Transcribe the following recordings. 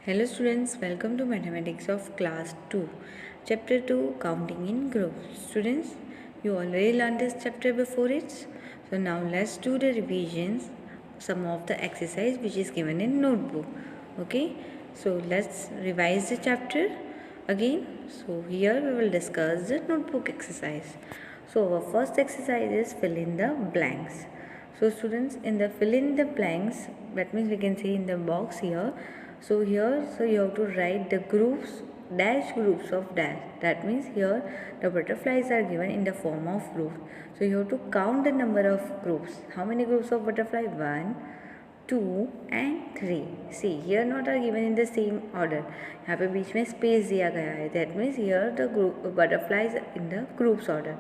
Hello students, welcome to Mathematics of Class 2, Chapter 2, Counting in Groups. Students, you already learned this chapter before it. So now let's do the revisions, some of the exercise which is given in notebook. Okay, so let's revise the chapter again. So here we will discuss the notebook exercise. So our first exercise is fill in the blanks. So students, in the fill in the blanks, that means we can see in the box here. So here, you have to write the groups, dash groups of dash. That means here the butterflies are given in the form of groups. So you have to count the number of groups. How many groups of butterfly? 1, 2 and 3. See, here not are given in the same order. यहाँ पे बीच में space दिया गया है. That means here the group butterflies in the groups order.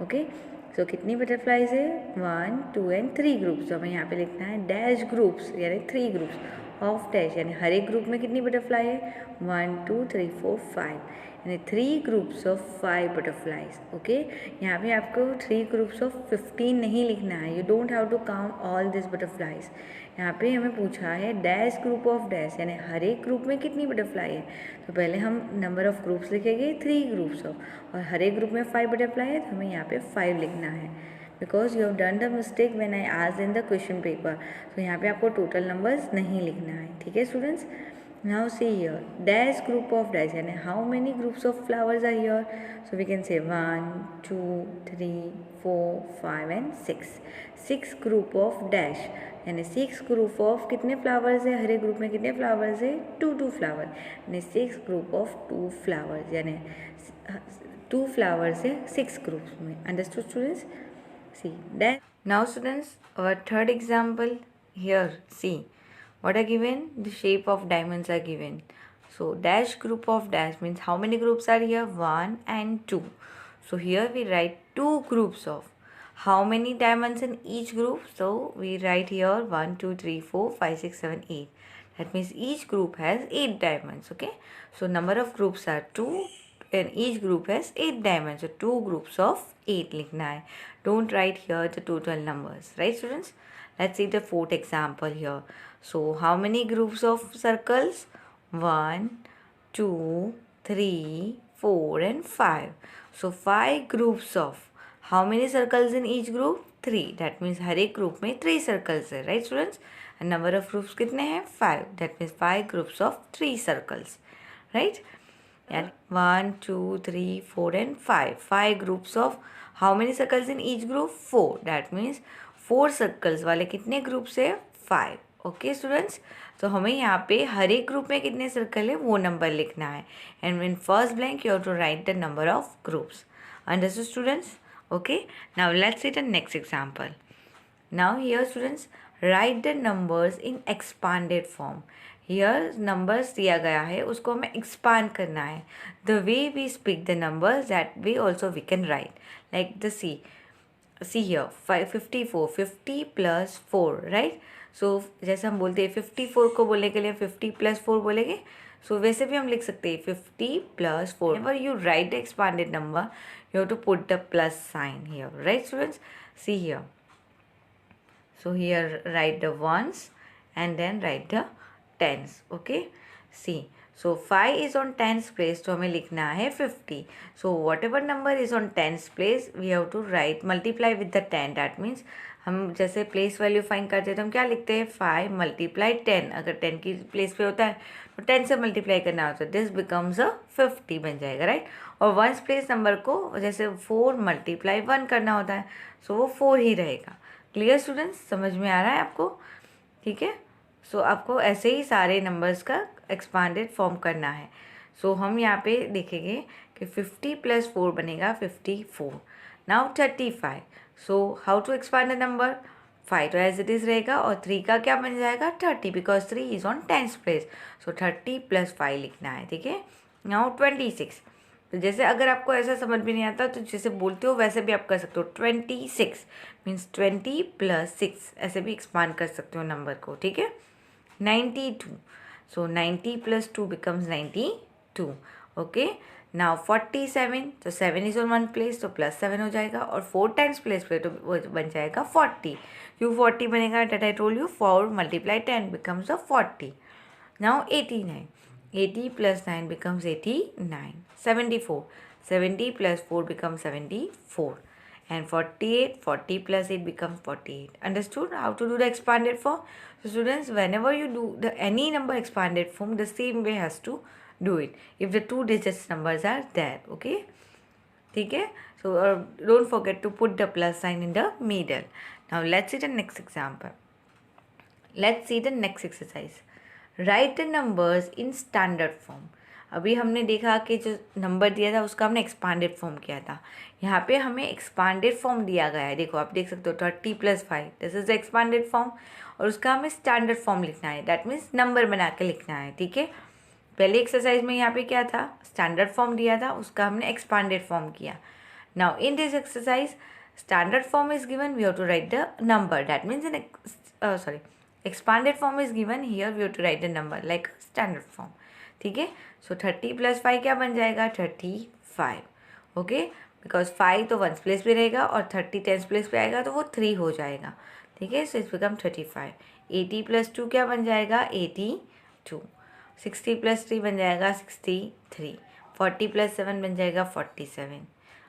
Okay. So कितनी butterflies है? 1, 2 and 3 groups. तो हमें यहाँ पे लिखना है dash groups यानी 3 groups of dash यानी हर एक ग्रुप में कितनी बटरफ्लाई है? 1, 2, 3, 4, 5 यानी 3 ग्रुप्स ऑफ 5 बटरफ्लाइज. ओके, यहाँ पे आपको 3 ग्रुप्स ऑफ 15 नहीं लिखना है. You don't have to count all this butterflies. यहाँ पे हमें पूछा है डैश ग्रुप ऑफ डैश यानी हर एक ग्रुप में कितनी बटरफ्लाई है. तो पहले हम नंबर ऑफ ग्रुप्स लिखेंगे 3 ग्रुप्स ऑफ, और हर एक ग्रुप में 5 बटरफ्लाई है तो हमें यहाँ पे 5 लिखना है. Because you have done the mistake when I asked in the question paper. तो यहाँ पे आपको टोटल नंबर्स नहीं लिखना है. ठीक है students. Now see here, dash group of dash यानी how many groups of flowers are here? So we can say 1, 2, 3, 4, 5 and 6. 6 group of dash यानी 6 group of कितने flowers है? हर एक ग्रुप में कितने flowers है? 2 फ्लावर यानी 6 group of 2 flowers यानी 2 flowers है 6 groups में. Understood students? See that. Now students, our third example here. See. What are given? The shape of diamonds are given. So dash group of dash means how many groups are here? 1 and 2. So here we write 2 groups of. How many diamonds in each group? So we write here 1, 2, 3, 4, 5, 6, 7, 8. That means each group has 8 diamonds. Okay. So number of groups are 2 and each group has 8 diamonds. So 2 groups of 8 लिखना है. Don't write here the total numbers. Right students? Let's see the fourth example here. So how many groups of circles? 1, 2, 3, 4 and 5. So 5 groups of. How many circles in each group? 3. That means हर एक group में 3 circles है. Right students? And number of groups कितने हैं? 5. That means 5 groups of 3 circles. Right? Yeah. 1, 2, 3, 4 and 5. 5 groups of. How many circles in each group? 4. That means 4 circles वाले कितने groups है? 5. Okay students. तो हमें यहाँ पे हर एक ग्रुप में कितने सर्कल है वो नंबर लिखना है. And in first blank you have to write the number of groups. Understood students? Okay. Now let's see the next example. Now here students, write the numbers in expanded form. Here numbers दिया गया है, उसको हमें expand करना है. The way we speak the numbers that way also we can write. Like the see here 54 50 plus 4 right. so जैसे हम बोलते हैं 54 को बोलने के लिए 50 plus 4 बोलेंगे. so वैसे भी हम लिख सकते हैं 50 plus 4. whenever you write the expanded number you have to put the plus sign here. right students? see here. so here write the ones and then write the tens. okay. see. So 5 is on tens place तो हमें लिखना है 50. So whatever number is on tens place we have to write multiply with the 10. That means हम जैसे place value find करते हैं तो हम क्या लिखते हैं 5 मल्टीप्लाई 10. अगर 10 की प्लेस पे होता है तो 10 से मल्टीप्लाई करना होता है. दिस बिकम्स अ 50 बन जाएगा. राइट. और वंस प्लेस नंबर को जैसे 4 मल्टीप्लाई 1 करना होता है सो वो 4 ही रहेगा. Clear students? समझ में आ रहा है आपको? ठीक है. सो आपको ऐसे ही सारे नंबर्स का एक्सपांडेड फॉर्म करना है. सो हम यहाँ पे देखेंगे कि 50 प्लस 4 बनेगा 54. Now 35. So how to expand the number? 5 तो एज इट इज़ रहेगा और 3 का क्या बन जाएगा? 30 because 3 is on tens place. So 30 plus 5 लिखना है. ठीक है. नाउ 26. तो जैसे अगर आपको ऐसा समझ में नहीं आता तो जैसे बोलते हो वैसे भी आप कर सकते हो. 26 मीन्स 20 प्लस 6 ऐसे भी एक्सपांड कर सकते हो नंबर को. ठीक है. 92. So 90 plus 2 becomes 92. Okay. Now 47. तो 7 is on one place तो plus 7 हो जाएगा और 4 times place पे तो वो बन जाएगा 40. क्यों 40 बनेगा? That I told you 4 multiply 10 becomes a 40. Now 89. 80 plus 9 becomes 89. 74. 70 plus 4 becomes 74. And 48, 40 plus 8 becomes 48. Understood how to do the expanded form? So students, whenever you do the any number expanded form, the same way has to do it. If the 2 digits numbers are there, okay? Okay? So don't forget to put the plus sign in the middle. Now let's see the next example. Let's see the next exercise. Write the numbers in standard form. अभी हमने देखा कि जो number दिया था उसका हमने expanded form किया था. यहाँ पे हमें एक्सपांडेड फॉर्म दिया गया है. देखो आप देख सकते हो 30 + 5 this is the expanded form और उसका हमें स्टैंडर्ड फॉर्म लिखना है. दैट मीन्स नंबर बना के लिखना है. ठीक है. पहले एक्सरसाइज में यहाँ पे क्या था, स्टैंडर्ड फॉर्म दिया था, उसका हमने एक्सपांडेड फॉर्म किया. Now in this exercise standard form is given, we have to write the number. That means in expanded form is given, here we have to write the number like standard form. ठीक है. So 30 + 5 क्या बन जाएगा, 35. Okay, because 5 तो 1s place पे रहेगा और 30 10s place पे आएगा तो वो 3 हो जाएगा. ठीक है. So it's become 35. 80 + 2 क्या बन जाएगा, 82. 60 + 3 बन जाएगा 63. 40 + 7 बन जाएगा 47.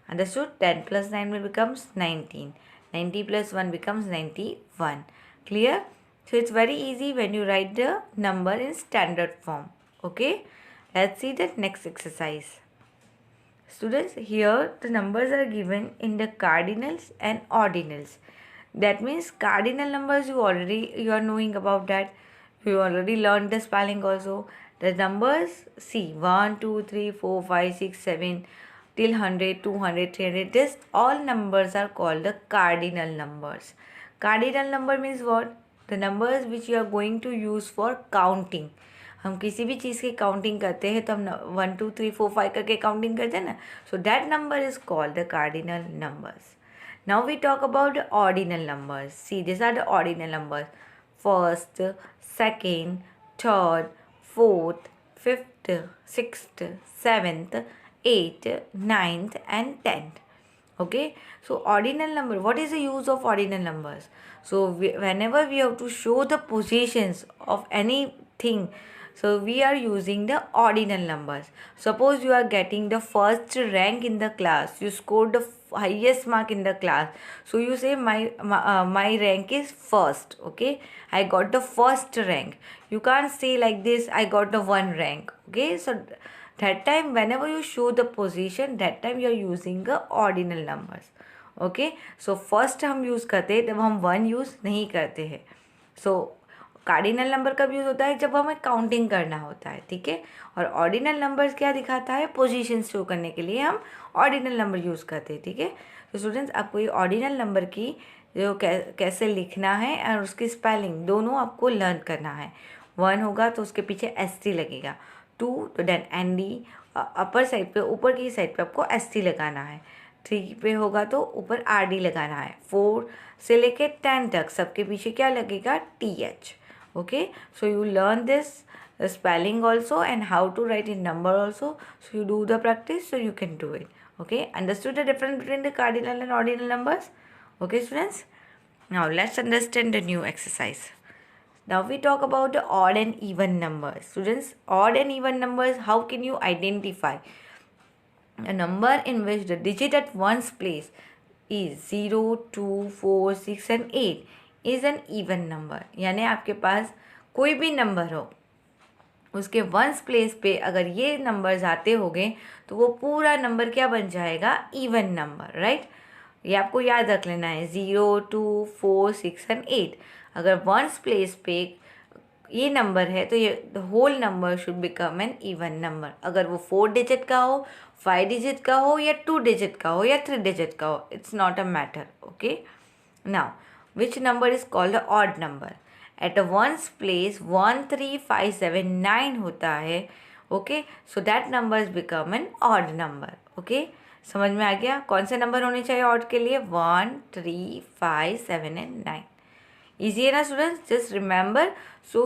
Understood. 10 + 9 will becomes 19. 90 + 1 becomes 91. Clear? So it's very easy when you write the number in standard form. Okay. Let's see the next exercise. Students, here the numbers are given in the cardinals and ordinals. That means cardinal numbers you are knowing about that. You already learned the spelling also. The numbers, see 1, 2, 3, 4, 5, 6, 7 till 100, 200, 300. This all numbers are called the cardinal numbers. Cardinal number means what? The numbers which you are going to use for counting. हम किसी भी चीज़ की counting करते हैं तो हम 1 2 3 4 5 करके counting करते हैं ना. So that number is called the cardinal numbers. Now we talk about the ordinal numbers. See this are the ordinal numbers. First, second, third, fourth, fifth, sixth, seventh, eighth, ninth and 10th. Okay, so ordinal number, what is the use of ordinal numbers? So whenever we have to show the positions of anything, so we are using the ordinal numbers. Suppose you are getting the first rank in the class, you scored the highest mark in the class, so you say my rank is first. Okay, I got the first rank. You can't say like this, I got the 1 rank. Okay, so that time whenever you show the position, that time you are using the ordinal numbers. Okay, so first हम use करते हैं तब हम 1 use नहीं करते हैं. सो cardinal number कब use होता है, जब हमें काउंटिंग करना होता है. ठीक है. और ऑर्डिनल नंबर्स क्या दिखाता है, पोजीशन शो करने के लिए हम ऑर्डिनल नंबर यूज़ करते हैं. ठीक है. तो स्टूडेंट्स, आपको ये ऑर्डिनल नंबर की जो कैसे लिखना है और उसकी स्पेलिंग दोनों आपको लर्न करना है. 1 होगा तो उसके पीछे ST लगेगा. 2 तो देन ND, अपर साइड पे ऊपर की साइड पे आपको ST लगाना है. 3 पे होगा तो ऊपर RD लगाना है. 4 से लेके 10 तक सबके पीछे क्या लगेगा, TH. Okay, so you learn this spelling also and how to write in number also. So you do the practice so you can do it. Okay, understood the difference between the cardinal and ordinal numbers? Okay students, now let's understand the new exercise. Now we talk about the odd and even numbers. Students, odd and even numbers, how can you identify a number in which the digit at one's place is 0, 2, 4, 6 and 8 is an even number. यानी आपके पास कोई भी number हो, उसके ones place पे अगर ये numbers आते होंगे तो वो पूरा नंबर क्या बन जाएगा, इवन नंबर. राइट, ये आपको याद रख लेना है. 0, 2, 4, 6 एंड 8 अगर वंस प्लेस पे ये नंबर है तो ये the whole number should become an even number. अगर वो 4 डिजिट का हो, 5 डिजिट का हो या 2 डिजिट का हो या 3 डिजिट का हो, it's not a matter. Okay, now which number is called a odd number. At a once place 1, 3, 5, 7, 9 होता है. Okay, so that number is become an odd number. Okay, समझ में आ गया कौन से नंबर होने चाहिए ऑड के लिए, 1, 3, 5, 7 एंड 9. Easy है ना students? Just remember, so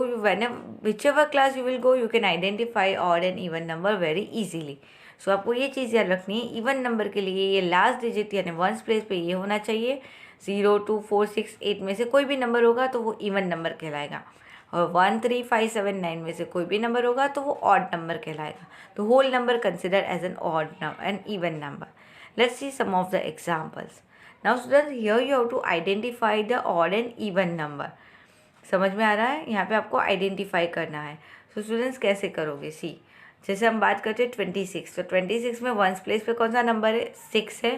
whichever class you will go, you can identify odd and even number very easily. So आपको ये चीज़ याद रखनी है, इवन नंबर के लिए ये लास्ट डिजिट यानी वंस प्लेस पे ये होना चाहिए. 0, 2, 4, 6, 8 में से कोई भी नंबर होगा तो वो इवन नंबर कहलाएगा. और 13579 में से कोई भी नंबर होगा तो वो ऑड नंबर कहलाएगा. तो whole number consider as an odd number, an even number. Let's see some of the examples. Now students, here you have to identify the odd and even number. समझ में आ रहा है? यहाँ पे आपको आइडेंटिफाई करना है. तो स्टूडेंट्स कैसे करोगे? सी, जैसे हम बात करते हैं 26. तो 26 में वंस प्लेस पे कौन सा नंबर है? 6 है.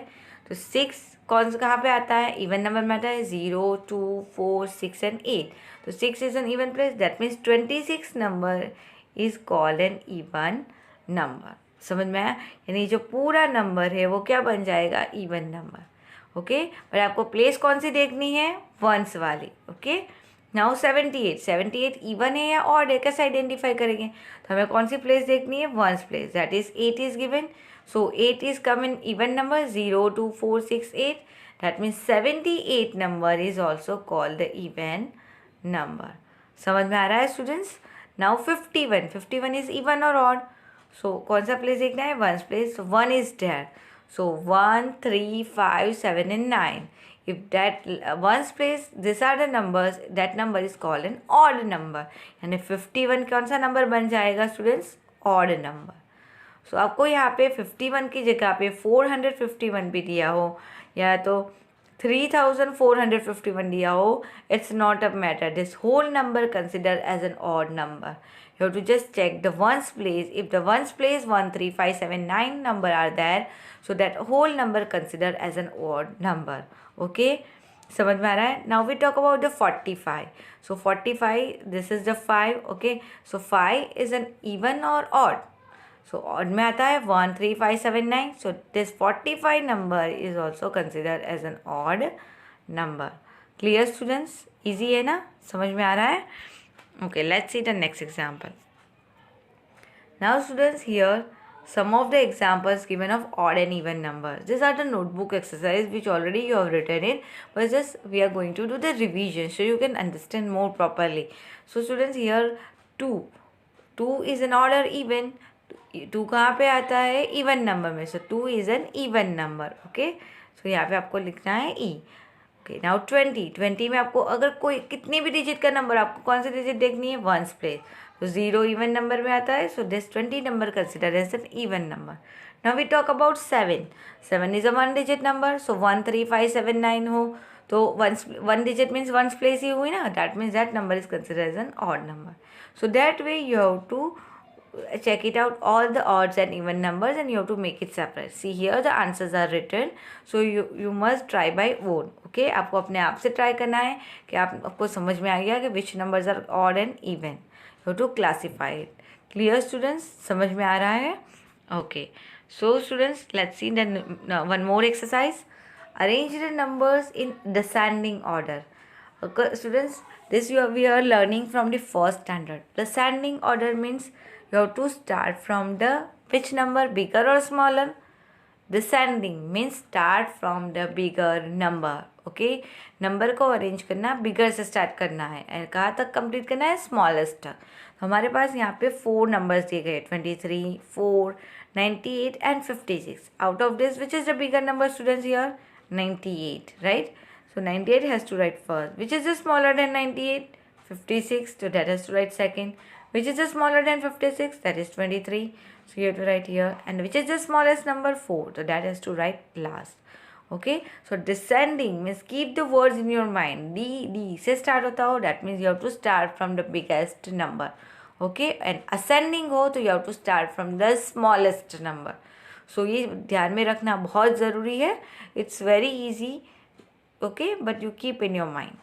तो 6 कौन सा कहाँ पे आता है? इवन नंबर में आता है. 0, 2, 4, 6 एंड 8. तो 6 is an even place. That means 26 number is called an even number. समझ में आया? यानी जो पूरा नंबर है वो क्या बन जाएगा? Even number. ओके, पर आपको प्लेस कौन सी देखनी है? वंस वाली. ओके. नाउ 78 इवन है या ऑड है? कैसे आइडेंटिफाई करेंगे? तो हमें कौन सी प्लेस देखनी है? Ones place. That is 8 is given. So 8 is come in even number. 0, 2, 4, 6, 8. That means 78 number is also called the even number. समझ में आ रहा है स्टूडेंट्स? नाउ 51 इज इवन और ऑड. सो कौन सा प्लेस देखना है? Ones place. 1 is there. So 1, 3, 5, 7 and 9. If that ones place, these are the numbers, that number is called an odd number. यानी 51 कौन सा नंबर बन जाएगा स्टूडेंट्स? Odd number. सो आपको यहाँ पे 51 की जगह पे 451 भी दिया हो या तो 3451 दिया हो, it's not a matter. This whole number considered as an odd number. You have to just check the ones place. If the ones place 1, 3, 5, 7, 9 number are there, so that whole number considered as an odd number. Okay, समझ में आ रहा है? Now we talk about the 45. So 45, this is the 5. Okay, so 5 is an even or odd? So odd में आता है 1, 3, 5, 7, 9. So this 45 number is also considered as an odd number. Clear students? Easy है ना? समझ में आ रहा है? Okay, let's see the next example. Now students, here some of the examples given of odd and even numbers. These are the notebook exercise which already you have written in, but just we are going to do the revision so you can understand more properly. So students, here 2 is an odd or even. 2 कहाँ पे आता है? Even number में. So 2 is an even number. Okay, so यहाँ पे आपको लिखना है ई. ओके, नाउ 20 में आपको अगर कोई कितनी भी डिजिट का नंबर, आपको कौन सी डिजिट देखनी है? Ones place. तो 0 इवन नंबर में आता है. So this 20 number consider as an even number. Now we talk about 7 is a one digit number. So 1, 3, 5, 7, 9 हो तो one digit means ones place ही हुई ना. That means that number is consider as an odd number. So that way you have to check it out all the odds and even numbers and you have to make it separate. See here the answers are written, so you must try by own. Okay, आपको अपने आप से try करना है कि आपको समझ में आ गया कि which numbers are odd and even. You have to classify it. Clear students? समझ में आ रहा है? Okay, so students, let's see then one more exercise. Arrange the numbers in descending order. Okay, students, this we are learning from the first standard. Descending order means you have to start from the which number, bigger or smaller? Descending means start from the bigger number. Okay, number को arrange करना बिगर से start करना है और कहाँ तक complete करना है? स्मॉलेस्ट तक. तो हमारे पास यहाँ पे 4 नंबर्स दिए गए, 23, 4, 98 and 56. Out of this, which is the bigger number students here? 98, right? So 98 has to write first. Which is the smaller than 98? 56. So that has to write second. Which is the smaller than 56? That is 23. So you have to write here. And which is the smallest number? 4. So that has to write last. Okay. So descending means keep the words in your mind. D से start होता हो. That means you have to start from the biggest number. Okay. And ascending हो तो you have to start from the smallest number. So ये ध्यान में रखना बहुत ज़रूरी है. It's very easy. Okay. But you keep in your mind.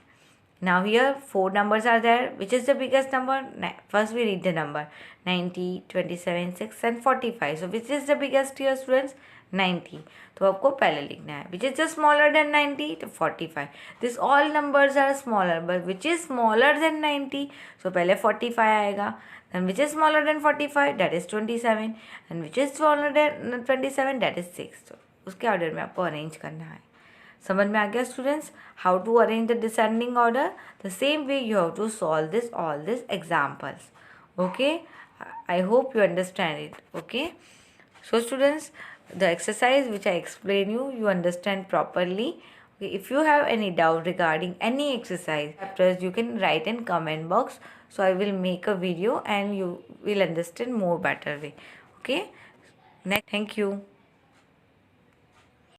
Now here 4 numbers are there. Which is the biggest number? First we read the number. 90, 27, 6 and 45. So which is the biggest here students? 90. तो आपको पहले लिखना है. Which is the smaller than 90? तो 45. This all numbers are smaller, but which is smaller than 90? So पहले 45 आएगा. Then which is smaller than 45? That is 27. And which is smaller than 27? That is 6. So उसके order में आपको arrange करना है. समझ में आ गया students? How to arrange the descending order? The same way you have to solve this all this examples. Okay, I hope you understand it. Okay, so students, the exercise which I explain you understand properly. Okay, if you have any doubt regarding any exercise chapters, you can write in comment box So I will make a video and you will understand more better way. Okay. Next, thank you.